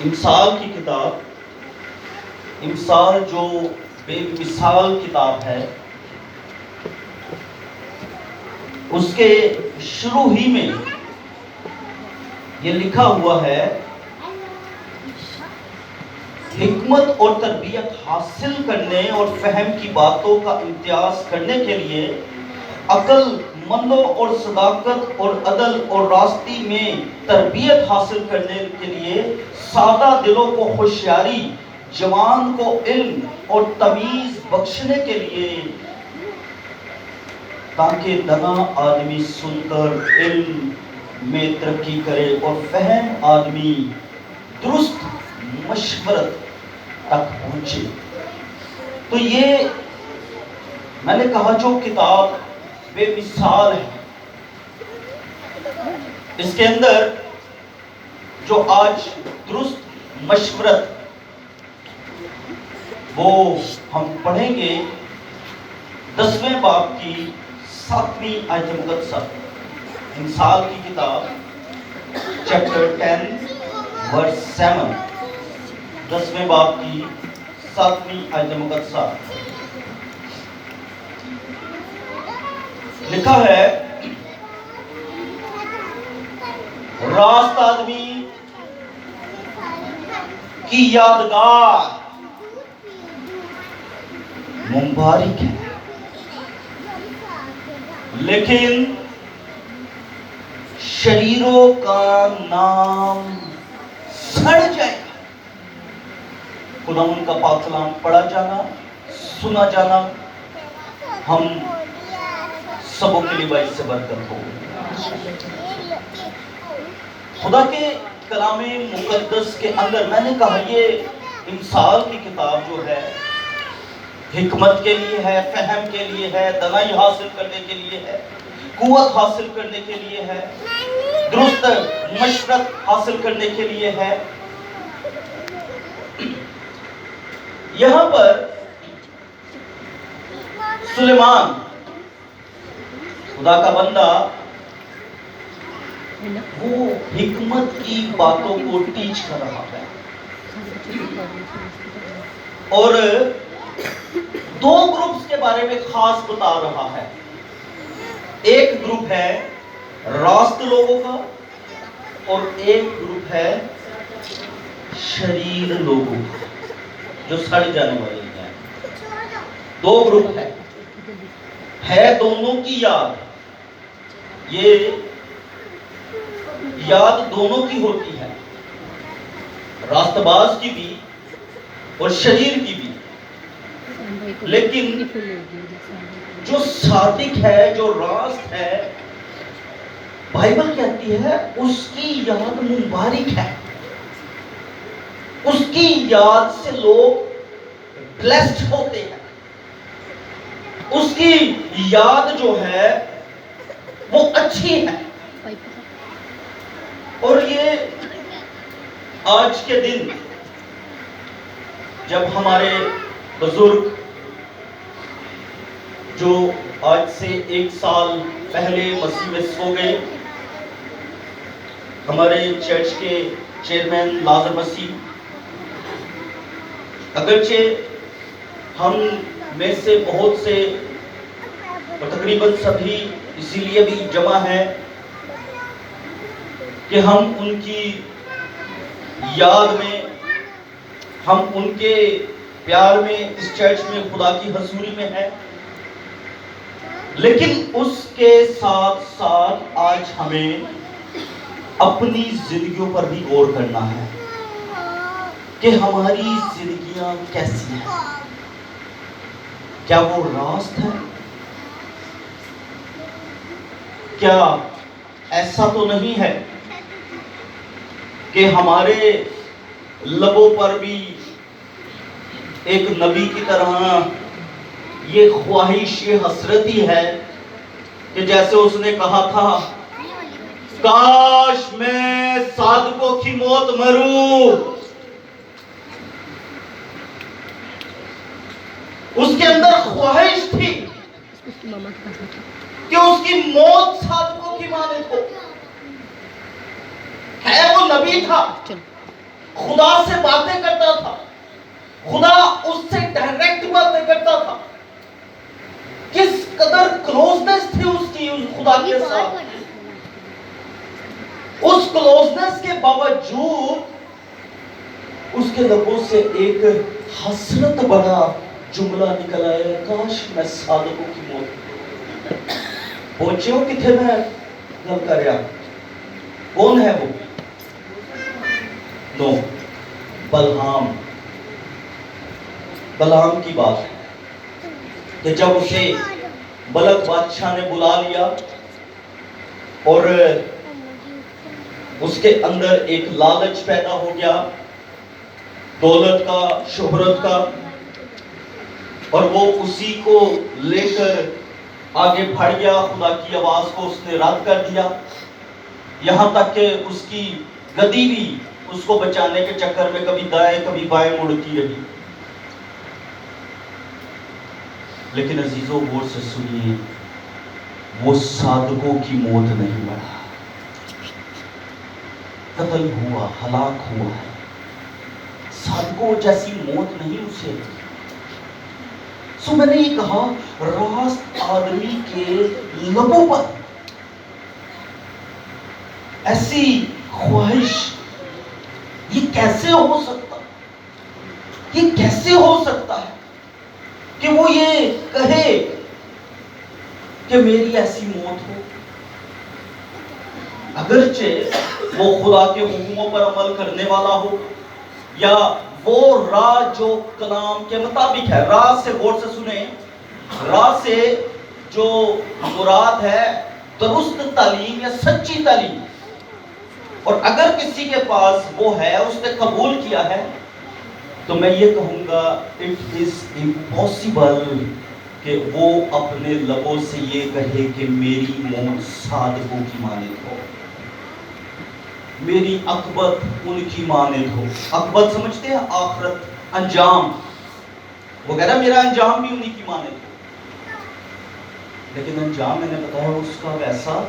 امثال کی کتاب، امثال جو بے مثال کتاب ہے، اس کے شروع ہی میں یہ لکھا ہوا ہے، حکمت اور تربیت حاصل کرنے اور فہم کی باتوں کا امتیاز کرنے کے لیے عقل مندوں اور صداقت اور عدل اور راستی میں تربیت حاصل کرنے کے لیے سادہ دلوں کو ہوشیاری، جوان کو علم اور تمیز بخشنے کے لیے، تاکہ دنا آدمی سن کر علم میں ترقی کرے اور فہم آدمی درست مشورت تک پہنچے۔ تو یہ میں نے کہا جو کتاب بے مثال ہے، اس کے اندر جو آج درست مشورت وہ ہم پڑھیں گے 10ویں باب کی 7ویں آیت مقدسہ، امثال کی کتاب چیپٹر 10 ورس 7، 10ویں باب کی 7ویں آیت مقدسہ لکھا ہے، راست آدمی کی یادگار مبارک ہے، لیکن شریروں کا نام سڑ جائے گا۔ خدا ان کا پاک کلام پڑھا جانا، سنا جانا ہم سبوں کے لیے باعث برکت ہو۔ خدا کے کلام مقدس کے اندر میں نے کہا یہ امثال کی کتاب جو ہے، حکمت کے لیے ہے، فہم کے لیے ہے، دانائی حاصل کرنے کے لیے ہے، قوت حاصل کرنے کے لیے ہے، درست مشورت حاصل کرنے کے لیے ہے۔ یہاں پر سلیمان خدا کا بندہ وہ حکمت کی باتوں کو ٹیچ کر رہا ہے، اور دو گروپس کے بارے میں خاص بتا رہا ہے۔ ایک گروپ ہے راست لوگوں کا اور ایک گروپ ہے شریر لوگوں کا جو سڑ جانے والے ہیں۔ دو گروپ ہے دونوں کی یاد، یہ یاد دونوں کی ہوتی ہے، راست باز کی بھی اور شریر کی بھی، لیکن جو صادق ہے، جو راست ہے، بائبل کہتی ہے اس کی یاد مبارک ہے، اس کی یاد سے لوگ بلیسڈ ہوتے ہیں، اس کی یاد جو ہے وہ اچھی ہے۔ اور یہ آج کے دن جب ہمارے بزرگ جو آج سے 1 سال پہلے مسیح میں سو گئے، ہمارے چرچ کے چیئرمین لازر مسیح، اگرچہ ہم میں سے بہت سے اور تقریباً سبھی اسی لیے بھی جمع ہیں کہ ہم ان کی یاد میں، ہم ان کے پیار میں اس چرچ میں خدا کی حضوری میں ہیں، لیکن اس کے ساتھ ساتھ آج ہمیں اپنی زندگیوں پر بھی غور کرنا ہے کہ ہماری زندگیاں کیسی ہیں، کیا وہ راست ہے؟ کیا ایسا تو نہیں ہے کہ ہمارے لبوں پر بھی ایک نبی کی طرح یہ خواہش، یہ حسرتی ہے کہ جیسے اس نے کہا تھا، کاش میں صادقوں کی موت مروں۔ اس کے اندر خواہش تھی کہ اس کی موت صادقوں کی مانند ہو۔ ہے وہ نبی تھا، خدا سے باتیں کرتا تھا، خدا اس سے ڈائریکٹ باتیں کرتا تھا. کس قدر کلوزنس تھی اس کی اس خدا کے ساتھ. اس کلوزنس کے باوجود اس کے لبوں سے ایک حسرت بڑا جملہ نکل آیا، کاش میں صادقوں کی موت. پہنچے ہو کتنے میں گل کر رہا؟ کون ہے وہ؟ نو، بلعام کی بات ہے کہ جب اسے بلک بادشاہ نے بلا لیا اور اس کے اندر ایک لالچ پیدا ہو گیا دولت کا، شہرت کا، اور وہ اسی کو لے کر آگے بڑھ گیا. خدا کی آواز کو اس نے رد کر دیا، یہاں تک کہ اس کی گدی بھی اس کو بچانے کے چکر میں کبھی دائیں کبھی بائیں مڑتی رہی. لیکن عزیزوں غور سے سنیے، وہ صادقوں کی موت نہیں مرا، قتل ہوا، ہلاک ہوا ہے. صادقوں جیسی موت نہیں اسے. سو میں نے یہ کہا، راست آدمی کے لبوں پر ایسی خواہش، یہ کیسے ہو سکتا، یہ کیسے ہو سکتا ہے کہ وہ یہ کہے کہ میری ایسی موت ہو. اگرچہ وہ خدا کے حکموں پر عمل کرنے والا ہو، یا وہ راہ جو کلام کے مطابق ہے. راہ سے غور سے سنیں، راہ سے جو مراد ہے درست تعلیم یا سچی تعلیم. اور اگر کسی کے پاس وہ ہے، اس نے قبول کیا ہے، تو میں یہ کہوں گا اٹ از امپاسبل کہ وہ اپنے لبوں سے یہ کہے کہ میری موت صادقوں کی مانند ہو، میری عاقبت ان کی مانند ہو. عاقبت سمجھتے ہیں؟ آخرت، انجام. وہ کہہ رہا میرا انجام بھی انہی کی مانند ہو. لیکن انجام میں نے بتایا اس کا ویسا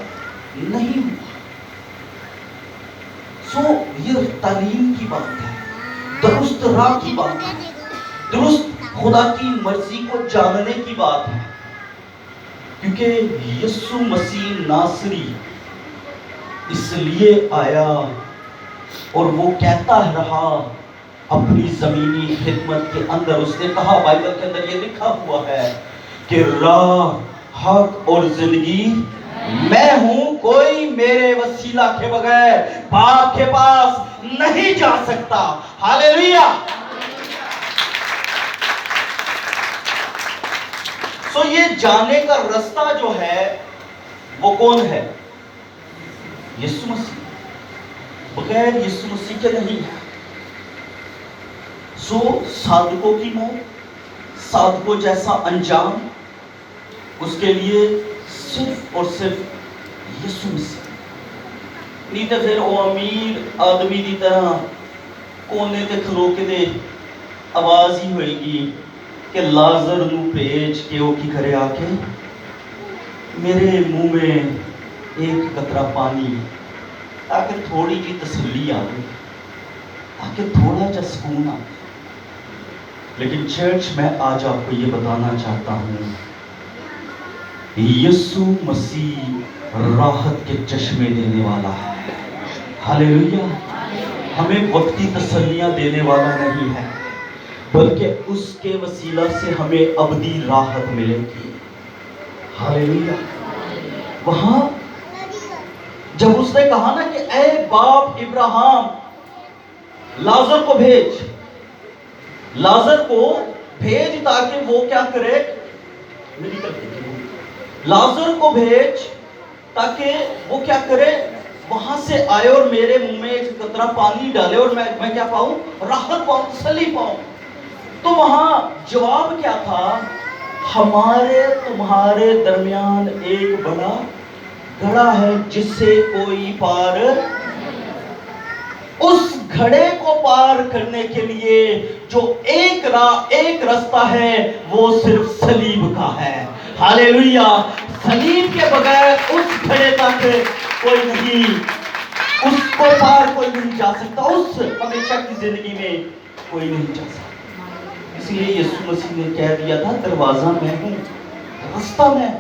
نہیں ہوا. سو یہ تعلیم کی بات ہے، درست راہ کی بات ہے، درست خدا کی مرضی کو جاننے کی بات ہے. کیونکہ یسوع مسیح ناصری اس لیے آیا اور وہ کہتا رہا اپنی زمینی خدمت کے اندر. اس نے کہا، بائبل کے اندر یہ لکھا ہوا ہے کہ راہ، حق اور زندگی میں ہوں، کوئی میرے وسیلہ کے بغیر باپ کے پاس نہیں جا سکتا. ہاللیلویہ. سو یہ جانے کا رستہ جو ہے وہ کون ہے؟ یسوع مسیح. بغیر یسوع مسیح کے نہیں ہے. سو صادقوں کی موت، صادقوں جیسا انجام، اس کے لیے صرف اور صرف یسوع مسیح. نہیں تو پھر وہ امیر آدمی دی طرح کونے تے کھلو کے دے آواز ہی ہوئے گی کہ لازر نو بھیج کے وہ کی کرے آ کے میرے منہ میں ایک قطرہ پانی، تاکہ تھوڑی جی تسلی آ گئی، تاکہ تھوڑا جا سکون آ. لیکن چرچ میں آج آپ کو یہ بتانا چاہتا ہوں، یسوع مسیح راحت کے چشمے دینے والا ہے. ہاللیلویہ. ہمیں وقتی تسلیاں دینے والا نہیں ہے، بلکہ اس کے وسیلہ سے ہمیں ابدی راحت ملے گی. ہاللیلویہ. وہاں جب اس نے کہا نا کہ اے باپ ابراہیم، لازر کو بھیج، لازر کو بھیج تاکہ وہ کیا کرے، لازر کو بھیج تاکہ وہ کیا کرے، وہاں سے آئے اور میرے منہ میں ایک قطرہ پانی ڈالے اور میں کیا پاؤں، راحت پاؤں، تسلی پاؤں. تو وہاں جواب کیا تھا، ہمارے تمہارے درمیان ایک بڑا گھڑا ہے جس سے کوئی پار، اس گھڑے کو پار کرنے کے لیے جو ایک راہ، ایک رستہ ہے، وہ صرف صلیب کا ہے. ہاللیلویہ. صلیب کے بغیر اس گھڑے تک کوئی نہیں. اس کو پار کوئی نہیں جا سکتا، اس ہمیشہ کی زندگی میں کوئی نہیں جا سکتا۔ اس لیے یسوع مسیح نے کہہ دیا تھا دروازہ میں ہوں، راستہ میں،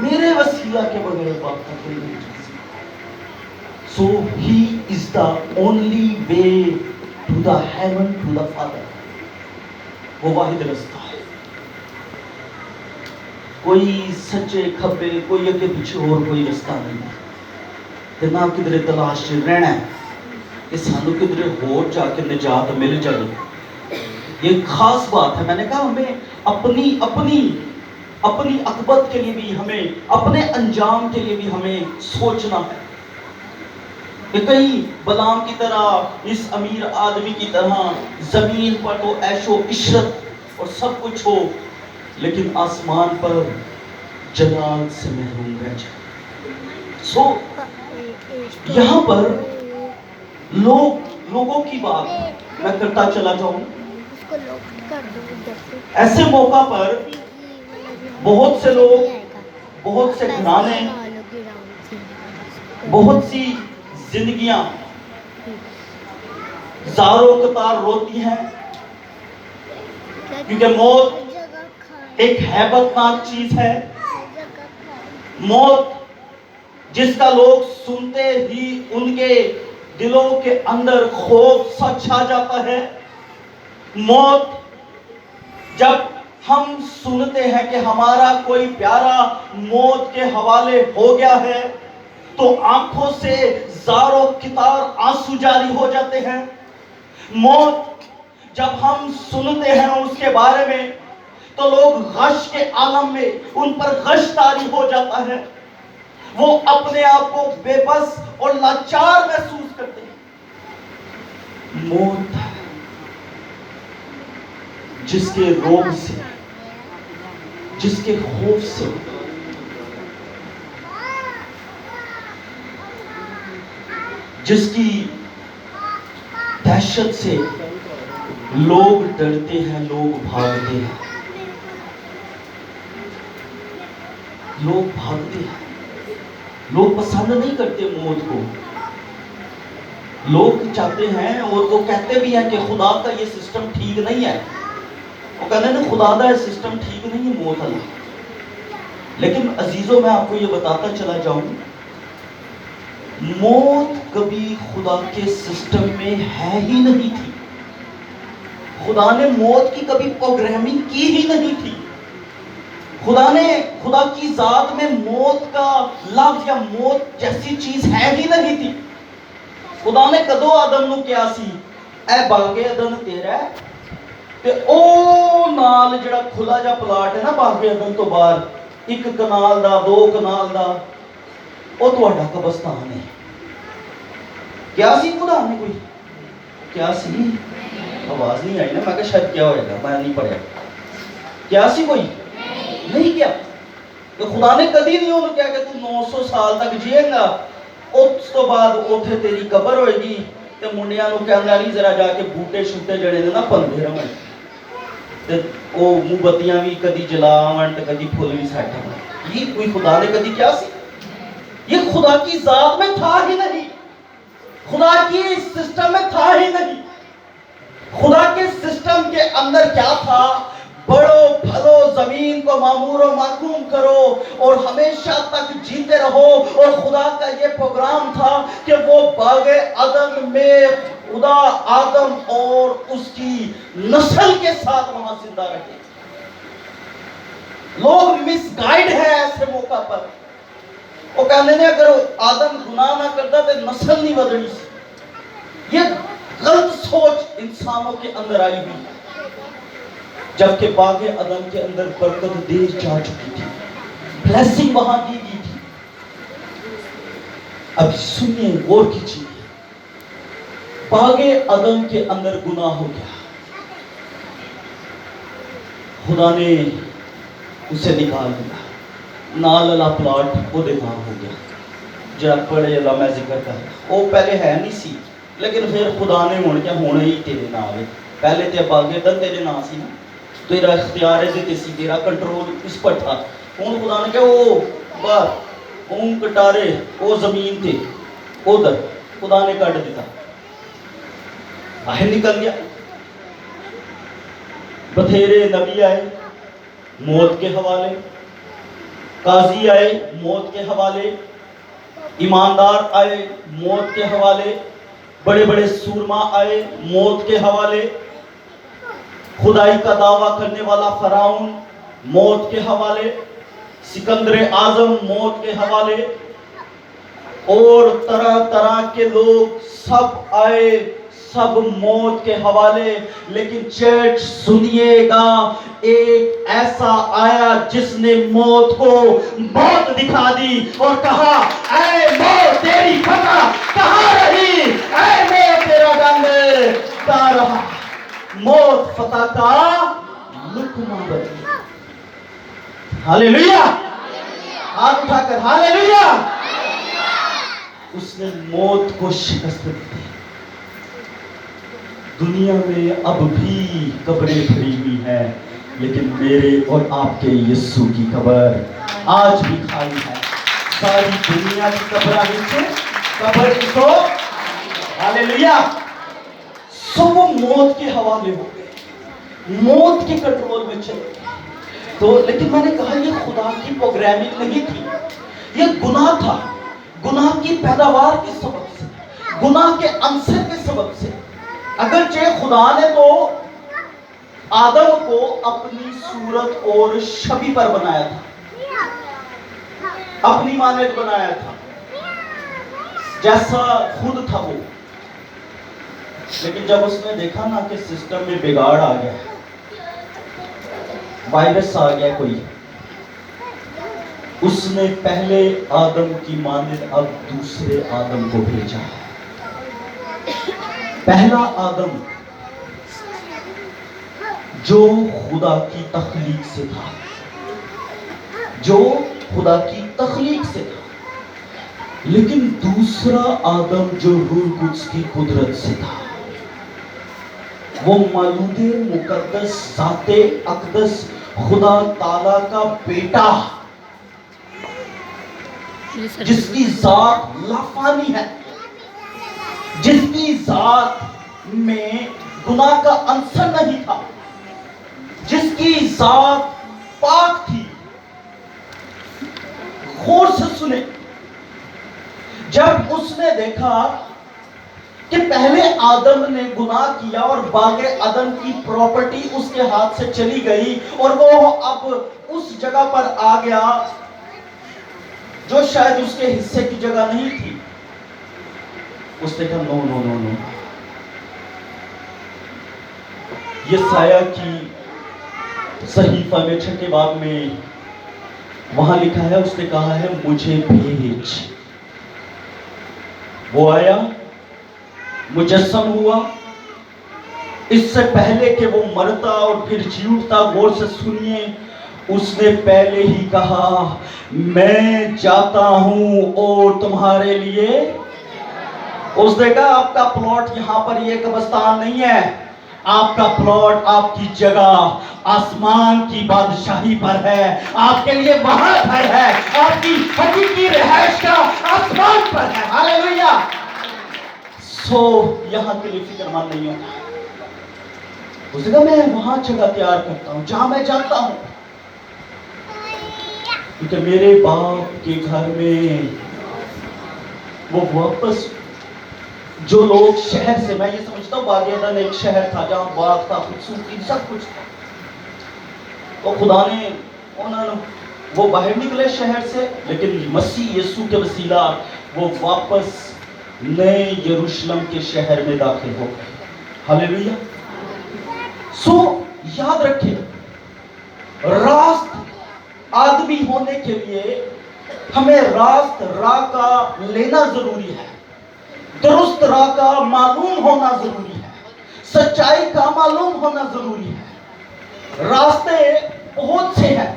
میرے وسیلہ کے بغیر باپ تک کوئی نہیں جا سکتا۔ So he is the only way to the heaven, to the Father۔ وہ واحد رستہ ہے، کوئی سچے کھبے، کوئی اگے پیچھے اور کوئی رستہ نہیں ہے۔ تے نہ کدھر تلاش رہنا ہے کہ سانو کدھر ہور جا کے نجات مل جائے۔ یہ خاص بات ہے، میں نے کہا ہمیں اپنی عاقبت کے لیے بھی، ہمیں اپنے انجام کے لیے بھی ہمیں سوچنا ہے کہ کہیں بلعام کی طرح، اس امیر آدمی کی طرح زمین پر تو عیش و عشرت اور سب کچھ ہو، لیکن آسمان پر جلال سے محروم رہ جائے۔ یہاں پر لوگوں کی بات میں کرتا چلا جاؤں۔ ایسے موقع پر بہت سے لوگ، بہت سے گھرانے، بہت سی زندگیاں زاروں قطار روتی ہیں، کیونکہ موت ایک ہیبت ناک چیز ہے۔ موت جس کا لوگ سنتے ہی ان کے دلوں کے اندر خوف سا چھا جاتا ہے۔ موت جب ہم سنتے ہیں کہ ہمارا کوئی پیارا موت کے حوالے ہو گیا ہے تو آنکھوں سے زاروں قطار آنسو جاری ہو جاتے ہیں۔ موت جب ہم سنتے ہیں اس کے بارے میں تو لوگ غش کے عالم میں ان پر غش طاری ہو جاتا ہے، وہ اپنے آپ کو بے بس اور لاچار محسوس کرتے ہیں۔ موت جس کے روب سے، جس کے خوف سے، جس کی دہشت سے لوگ ڈرتے ہیں، لوگ بھاگتے ہیں، لوگ بھاگتے ہیں، لوگ پسند نہیں کرتے موت کو۔ لوگ چاہتے ہیں اور وہ کہتے بھی ہیں کہ خدا کا یہ سسٹم ٹھیک نہیں ہے، وہ کہتے ہیں خدا کا یہ سسٹم ٹھیک نہیں ہے موت اللہ۔ لیکن عزیزوں میں آپ کو یہ بتاتا چلا جاؤں، موت کبھی خدا کے سسٹم میں ہے ہی نہیں تھی۔ خدا نے موت کی کبھی پروگرامنگ کی ہی نہیں تھی۔ خدا کی ذات میں موت کا لفظ یا موت جیسی چیز ہے ہی نہیں تھی۔ خدا نے کدو آدم نو کیا سی، اے باغ عدن تیرا ہے، تے او نال جڑا کھلا جا پلاٹ ہے نا باغ عدن تو باہر، 1 کنال دا 2 کنال دا، او تہاڈا قبرستان ہے۔ کیا سی خدا نے کوئی؟ کیا سی؟ آواز نہیں آئی نا، میں کہ شاید کیا ہوئے گا، میں نہیں پڑھیا۔ کیا سی کوئی؟ نہیں کیا۔ تو خدا نے کدی نہیں انہوں کیا کہ تو 900 سال تک جیے گا، اس تو بعد اوتھے تیری قبر ہوئے گی، تے منڈیاں نو کہنا نہیں ذرا جا کے بوٹے شوٹے جڑے نے نا پندے رہن، تے او منہ بتیاں بھی کدی جلاون تے کدی پھول بھی سیٹ ہون۔ یہ کوئی خدا نے کدی کیا سی؟ یہ خدا کی ذات میں تھا ہی نہیں، خدا کی سسٹم میں تھا ہی نہیں۔ خدا کے سسٹم کے اندر کیا تھا؟ بڑھو پھلو، زمین کو معمور و محکوم کرو اور ہمیشہ تک جیتے رہو۔ اور خدا کا یہ پروگرام تھا کہ وہ باغ عدن میں خدا آدم اور اس کی نسل کے ساتھ وہاں زندہ رہے۔ لوگ مس گائیڈ ہیں ایسے موقع پر، وہ کہنے نے اگر آدم گناہ نہ کرتا تو نسل نہیں بدلنی سی۔ یہ غلط سوچ انسانوں کے اندر آئی ہوئی، جبکہ باغ عدن کے اندر برکت دیر جا چکی تھی، بلیسنگ وہاں دی گئی تھی۔ اب سنیے، غور کیجیے، باغ عدن کے اندر گناہ ہو گیا، خدا نے اسے نکال دیا، نال اللہ پلاٹ وہ نام ہو گیا، جڑا پڑے اللہ میں ذکر کر رہا، وہ پہلے ہے نہیں سی، لیکن پھر خدا نے ہونے کیا ہونا ہی تیرے نام ہے۔ پہلے تے باغ عدن تیرے نام سی نا، تیرا اختیار ہے تے سی، تیرا کنٹرول اس پر تھا۔ ہوں خدا نے کہا وہ باہر اون کٹارے وہ زمین تے ادھر خدا نے کٹ دیتا، باہر نکل گیا۔ بتھیرے نبی آئے موت کے حوالے، قاضی آئے موت کے حوالے، ایماندار آئے موت کے حوالے، بڑے بڑے سورما آئے موت کے حوالے، خدائی کا دعویٰ کرنے والا فرعون موت کے حوالے، سکندر اعظم موت کے حوالے، اور طرح طرح کے لوگ سب آئے، سب موت کے حوالے۔ لیکن چرچ سنیے گا، ایک ایسا آیا جس نے موت کو موت دکھا دی اور کہا اے موت تیری فتح کہاں رہی، اے موت تیرا ڈنڈ کہاں رہا۔ موت فتح کا لقمہ بنی۔ ہاللیلویا، ہاتھ اٹھا کر ہاللیلویا۔ اس نے موت کو شکست دی۔ دنیا میں اب بھی قبریں بھری ہوئی ہیں، لیکن میرے اور آپ کے یسوع کی قبر آج بھی خالی ہے۔ ساری دنیا کی قبریں نیچے، قبر اس کو ہاللیلویا۔ سب موت کے حوالے ہو گئے، موت کے کنٹرول میں چلے گئے۔ تو لیکن میں نے کہا یہ خدا کی پروگرامنگ نہیں تھی، یہ گناہ تھا، گناہ کی پیداوار کے سبب سے، گناہ کے عنصر کے سبب سے۔ اگرچہ خدا نے تو آدم کو اپنی صورت اور شبیہ پر بنایا تھا، اپنی مانند بنایا تھا، جیسا خود تھا وہ، لیکن جب اس نے دیکھا نا کہ سسٹم میں بگاڑ آ گیا، وائرس آ گیا کوئی، اس نے پہلے آدم کی مانند اب دوسرے آدم کو بھیجا۔ پہلا آدم جو خدا کی تخلیق سے تھا، جو خدا کی تخلیق سے تھا، لیکن دوسرا آدم جو روح القدس کی قدرت سے تھا، وہ مولود مقدس ذات اقدس خدا تعالی کا بیٹا، جس کی ذات لافانی ہے، جس کی ذات میں گناہ کا عنصر نہیں تھا، جس کی ذات پاک تھی۔ غور سے سنیں، جب اس نے دیکھا کہ پہلے آدم نے گناہ کیا اور باغ عدن کی پراپرٹی اس کے ہاتھ سے چلی گئی اور وہ اب اس جگہ پر آ گیا جو شاید اس کے حصے کی جگہ نہیں تھی، اس نے کہا نو نو نو نو، یہ سایہ کی صحیفہ میں چھٹے باب میں وہاں لکھا ہے، اس نے کہا ہے مجھے بھیج۔ وہ آیا، مجسم ہوا، اس سے پہلے کہ وہ مرتا اور پھر جی اٹھتا، غور سے سنیے، اس نے پہلے ہی کہا میں جاتا ہوں اور تمہارے لیے، اس نے کہا آپ کا پلاٹ یہاں پر یہ قبرستان نہیں ہے، آپ کا پلاٹ، آپ کی جگہ آسمان کی بادشاہی پر ہے، آپ کے لیے وہاں گھر ہے، آپ کی حقیقی رہائش کا آسمان پر ہے۔ ہاللیلویا۔ سو یہاں کے لیے فکر مند نہیں ہوتا، اس نے کہا میں وہاں جگہ تیار کرتا ہوں جہاں میں جانتا ہوں، کیونکہ میرے باپ کے گھر میں وہ واپس جو لوگ شہر سے، میں یہ سمجھتا ہوں باغ عدن ایک شہر تھا جہاں باغ تھا، خوبصورتی سب کچھ تھا، تو خدا نے وہ باہر نکلے شہر سے، لیکن مسیح یسوع کے وسیلہ وہ واپس نئے یروشلم کے شہر میں داخل ہو گئے۔ ہاللیلویا۔ سو یاد رکھیں، راست آدمی ہونے کے لیے ہمیں راست راہ کا لینا ضروری ہے، درست راہ کا معلوم ہونا ضروری ہے، سچائی کا معلوم ہونا ضروری ہے۔ راستے بہت سے ہیں،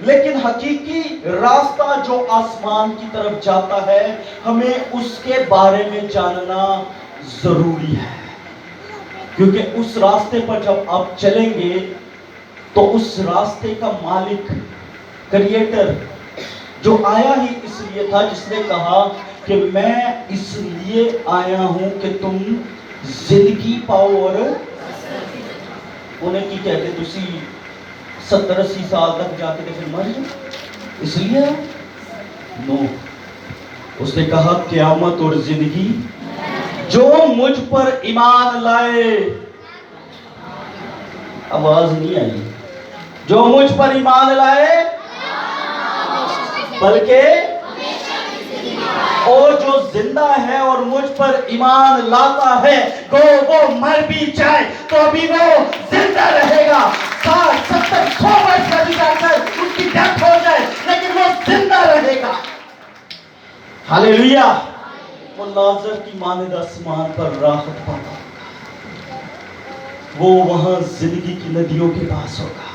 لیکن حقیقی راستہ جو آسمان کی طرف جاتا ہے ہمیں اس کے بارے میں جاننا ضروری ہے، کیونکہ اس راستے پر جب آپ چلیں گے تو اس راستے کا مالک، کریٹر جو آیا ہی اس لیے تھا، جس نے کہا کہ میں اس لیے آیا ہوں کہ تم زندگی پاؤ اور انہیں کی کہتے تسی 70-80 سال تک جا کے پھر مر جاؤ اس لیے نو. اس نے کہا قیامت اور زندگی جو مجھ پر ایمان لائے. آواز نہیں آئی. جو مجھ پر ایمان لائے بلکہ اور جو زندہ ہے اور مجھ پر ایمان لاتا ہے گو وہ مر بھی جائے تو ابھی وہ زندہ رہے گا. 60-70-100 برس کا بھی جا کر اس کی ڈیتھ ہو جائے لیکن وہ زندہ رہے گا. ہاللیلویہ. وہ لازر کی مانند آسمان پر راحت پاتا ہوگا. وہ وہاں زندگی کی ندیوں کے پاس ہوگا.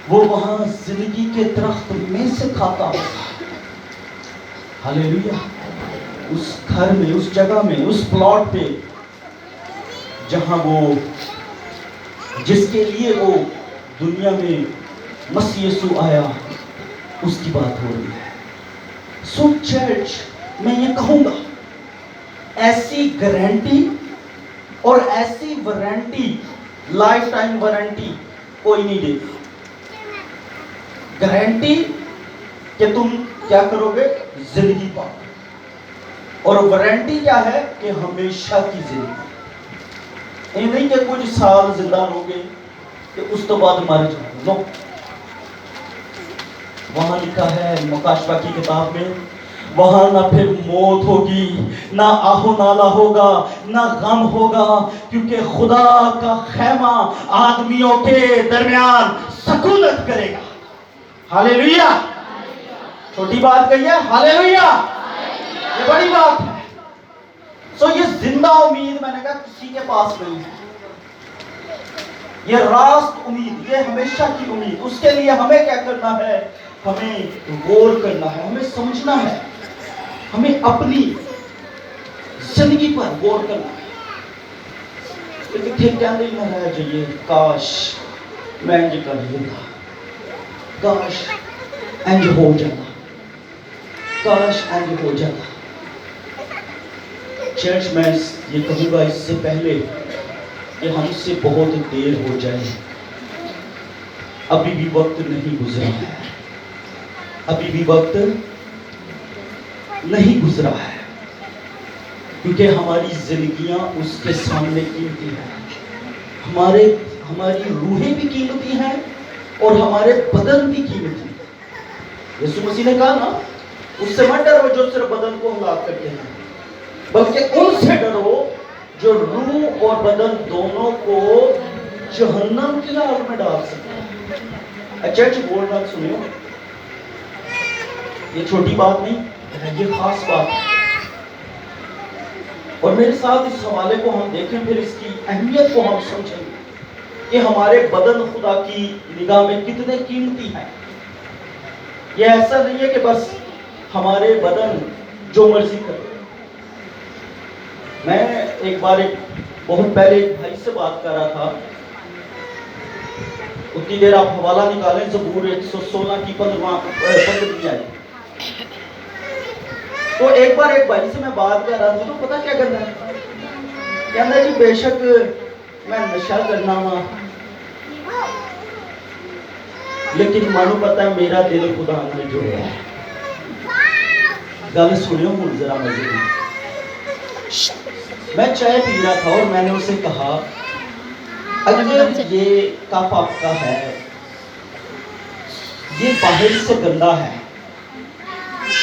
وہ وہاں زندگی کے درخت میں سے کھاتا ہوگا. ہاللیلویہ. اس گھر میں اس جگہ میں اس پلاٹ پہ جہاں وہ جس کے لیے وہ دنیا میں مسیح یسوع آیا اس کی بات ہو رہی ہے. سو چرچ میں یہ کہوں گا ایسی گارنٹی اور ایسی وارنٹی لائف ٹائم وارنٹی کوئی نہیں دے گا. گارنٹی کہ تم کیا کرو گے زندگی پاؤ اور وارنٹی کیا ہے کہ ہمیشہ کی زندگی. یہ نہیں کہ کچھ سال زندہ رہو گے کہ اس تو بعد مر جاؤ. نو. وہاں لکھا ہے مکاشفہ کی کتاب میں وہاں نہ پھر موت ہوگی نہ آہو نالا ہوگا نہ غم ہوگا کیونکہ خدا کا خیمہ آدمیوں کے درمیان سکونت کرے گا. ہاللیلویہ. چھوٹی بات کہی ہے ہاللیلویہ. یہ بڑی بات ہے. سو یہ زندہ امید میں نے کہا کسی کے پاس نہیں ہے. یہ راست امید یہ ہمیشہ کی امید. اس کے لیے ہمیں کیا کرنا ہے ہمیں غور کرنا ہے ہمیں سمجھنا ہے ہمیں اپنی زندگی پر غور کرنا ہے. لیکن کیا نہیں نہ رہا جائیے کاش میں انج کر لیتا کاش انج ہو جاتا کاش انج ہو جاتا. چرچ میں یہ کہوں گا اس سے پہلے کہ ہم سے بہت دیر ہو جائے ابھی بھی وقت نہیں گزرا ہے. ابھی بھی وقت نہیں گزرا ہے کیونکہ ہماری زندگیاں اس کے سامنے قیمتی ہیں. ہماری روحیں بھی قیمتی ہیں اور ہمارے بدن بھی قیمتی ہیں. یسوع مسیح نے کہا نا اس سے مت ڈرو جو صرف بدن کو ہلاک کرتے ہیں بلکہ ان سے ڈرو جو روح اور بدن دونوں کو جہنم کی آگ میں ڈال سکتے ہیں. چرچ بول رہا سنیو یہ چھوٹی بات نہیں یہ خاص بات ہے. اور میرے ساتھ اس حوالے کو ہم دیکھیں پھر اس کی اہمیت کو ہم سمجھیں کہ ہمارے بدن خدا کی نگاہ میں کتنے قیمتی ہیں. یہ ایسا نہیں ہے کہ بس ہمارے بدن جو مرضی کرے. میں ایک بار بہت پہلے ایک بھائی سے بات کر رہا تھا. اتنی دیر آپ حوالہ نکالیں زبور 116 کی 15 آئی. تو ایک بار ایک بھائی سے میں بات کر رہا تھا تو پتا کیا کرنا ہے کہنا جی بے شک میں نشہ کرنا ہوا لیکن مانو پتا ہے میرا دل خدا نے جوڑا ہے. گل سنیو ہوں ذرا مزے میں. میں چائے پی رہا تھا اور میں نے اسے کہا اگر یہ کپ آپ کا ہے یہ باہر سے گندا ہے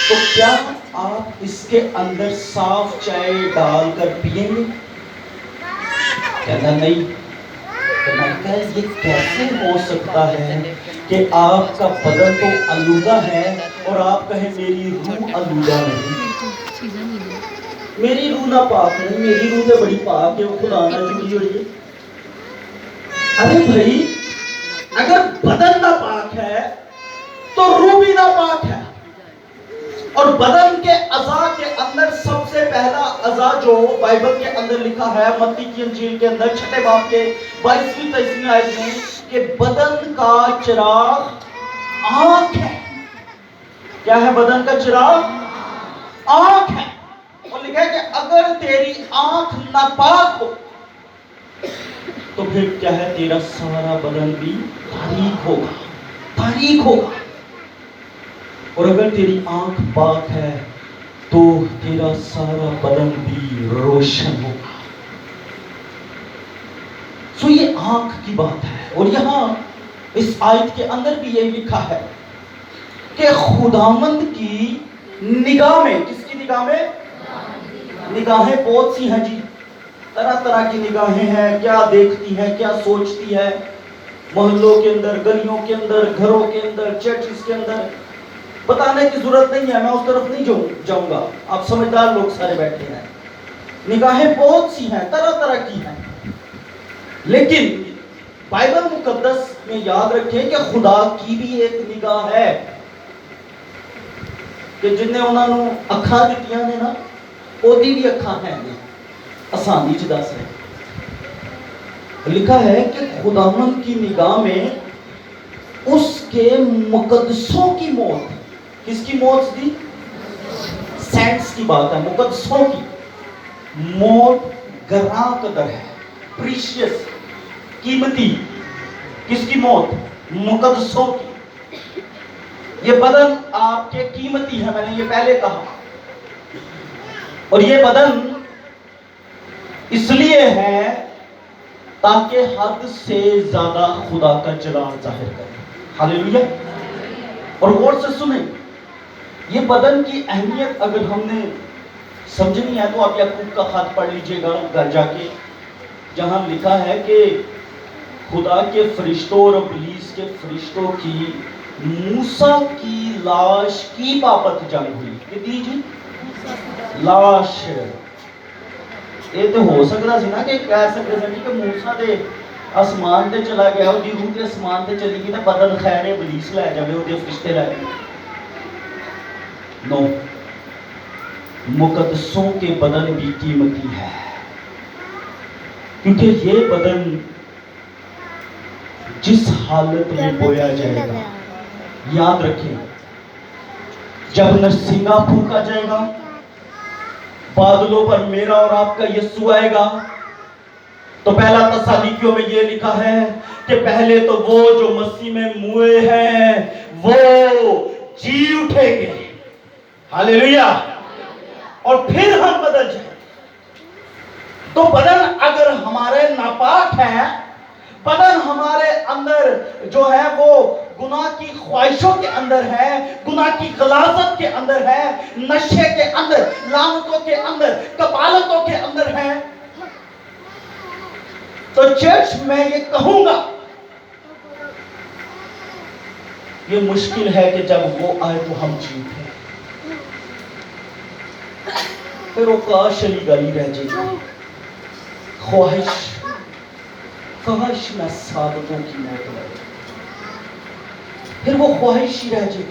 تو کیا آپ اس کے اندر صاف چائے ڈال کر پیئیں گے؟ کہنا نہیں. کہنا یہ کیسے ہو سکتا ہے کہ آپ کا بدن تو آلودہ ہے اور آپ کہیں میری روح آلودہ نہیں. میری روح نہ پاک نہیں میری روح تو بڑی پاک ہے وہ خدا نہ چکی ہوئی ہے. ارے بھائی اگر بدن نہ پاک ہے تو روح بھی نہ پاک ہے. اور بدن کے اعضاء کے اندر سب سے پہلا اعضاء جو بائبل کے اندر لکھا ہے متی کی انجیل کے اندر 6 باب کے 22ویں آیت میں کہ بدن کا چراغ آنکھ ہے. کیا ہے بدن کا چراغ؟ آنکھ ہے، اور لکھا ہے کہ اگر تیری آنکھ ناپاک ہو تو پھر کیا ہے، تیرا سارا بدن بھی تاریک ہوگا، تاریک ہوگا. اور اگر تیری آنکھ پاک ہے تو تیرا سارا بدن بھی روشن ہوگا. سو یہ آنکھ کی بات ہے. اور یہاں اس آیت کے اندر بھی یہ لکھا ہے کہ خداوند کی نگاہ میں، کس کی نگاہ میں؟ نگاہیں بہت سی ہیں جی، طرح طرح کی نگاہیں ہیں. کیا دیکھتی ہے، کیا سوچتی ہے، محلوں کے اندر، گلیوں کے اندر، گھروں کے اندر، چرچز کے اندر، بتانے کی ضرورت نہیں ہے، میں اس طرف نہیں جاؤں گا، آپ سمجھدار لوگ سارے بیٹھے ہیں. نگاہیں بہت سی ہیں، طرح طرح کی ہیں. لیکن بائبل مقدس میں یاد رکھیں کہ خدا کی بھی ایک نگاہ ہے کہ جن نے انہوں نے اکھاں دتیاں نے نا، اودی بھی اکھاں ہیں نے، آسانی چ دس ہے. لکھا ہے کہ خداوند کی نگاہ میں اس کے مقدسوں کی موت، کس کی موت دی؟ سینٹس کی بات ہے، مقدسوں کی موت گراں قدر ہے، پریشیس، قیمتی. کس کی موت؟ مقدسوں کی. یہ بدن آپ کے قیمتی ہے، میں نے یہ پہلے کہا. اور یہ بدن اس لیے ہے تاکہ حد سے زیادہ خدا کا جلال ظاہر کرے. ہاللیلویا. اور غور سے سنیں، یہ بدن کی اہمیت اگر ہم نے سمجھنی ہے تو آپ یعقوب کا خط پڑھ لیجئے گا گھر جا کے، جہاں لکھا ہے کہ خدا کے فرشتوں اور ابلیس کے فرشتوں کی موسیٰ کی لاش کی بابت جنگ ہوئی. کتنی جی؟ لاش. یہ تو ہو سکتا سی نا کہ کہہ سکتے ہیں کہ موسیٰ دے آسمان تے چلا گیا، وہ دی روح تے آسمان تے چلی گئی، تو بدن خیر ابلیس لے جاوے، وہ دے فرشتے لے جاوے. نو، مقدسوں کے بدن بھی قیمتی ہے، کیونکہ یہ بدن جس حالت میں بویا جائے گا، یاد رکھیں، جب نرسنگا پھونکا جائے گا، بادلوں پر میرا اور آپ کا یسوع آئے گا، تو پہلا تسالونیکیوں میں یہ لکھا ہے کہ پہلے تو وہ جو مسیح میں موئے ہیں وہ جی اٹھیں گے. ہاللیلویا. اور پھر ہم بدل جائیں. تو بدن اگر ہمارے ناپاک ہے، بدن ہمارے اندر جو ہے وہ گناہ کی خواہشوں کے اندر ہے، گناہ کی غلاظت کے اندر ہے، نشے کے اندر، لعنتوں کے اندر، کبالتوں کے اندر ہے، تو چرچ میں یہ کہوں گا، یہ مشکل ہے کہ جب وہ آئے تو ہم جیتے ہیں. پھر وہ کاش علی گلی رہ جائے گی. خواہش میں سعادتوں کی موت لگے، پھر وہ خواہش ہی رہ جائے گی.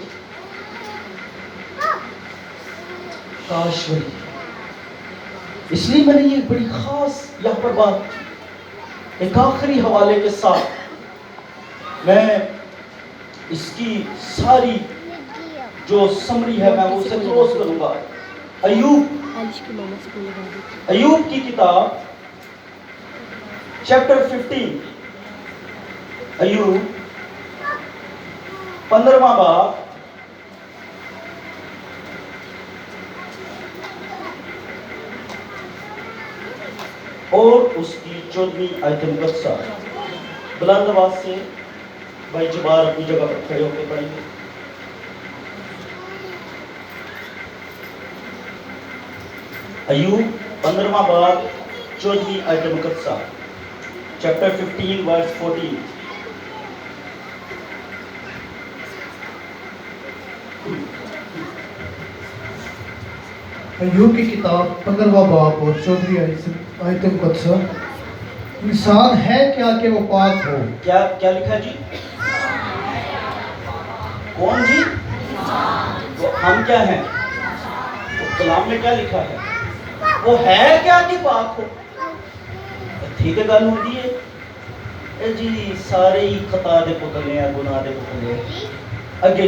کاش وہی. اس لیے میں نے یہ بڑی خاص یہاں پر بات، ایک آخری حوالے کے ساتھ میں اس کی ساری جو سمری ہے میں اسے کلوز کروں گا. ایوب کی کتاب چیپٹر 15، ایوب 15واں باب اور اس کی 14ویں آیت مقدسہ. بلند آواز سے بھائی جبار اپنی جگہ پر کھڑے ہو کے پڑھیں گے. ایوب 15واں باب 14ویں آیت مقدسہ، چیپٹر 15 ورس 14. ایوب کی کتاب 15واں باب اور 14ویں آیت مقدسہ. انسان ہے کیا کہ وہ پاک ہو؟ کیا لکھا جی؟ کون جی؟ ہم کیا ہیں؟ کلام میں کیا لکھا ہے؟ وہ ہے کیا کہ پاک ہو؟ ٹھیک ہے، گل ہوتی ہے اے جی سارے ہی خطا دے پتلے ہیں، گناہ دے پتلے ہیں. اگے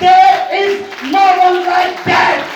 There is no one like that।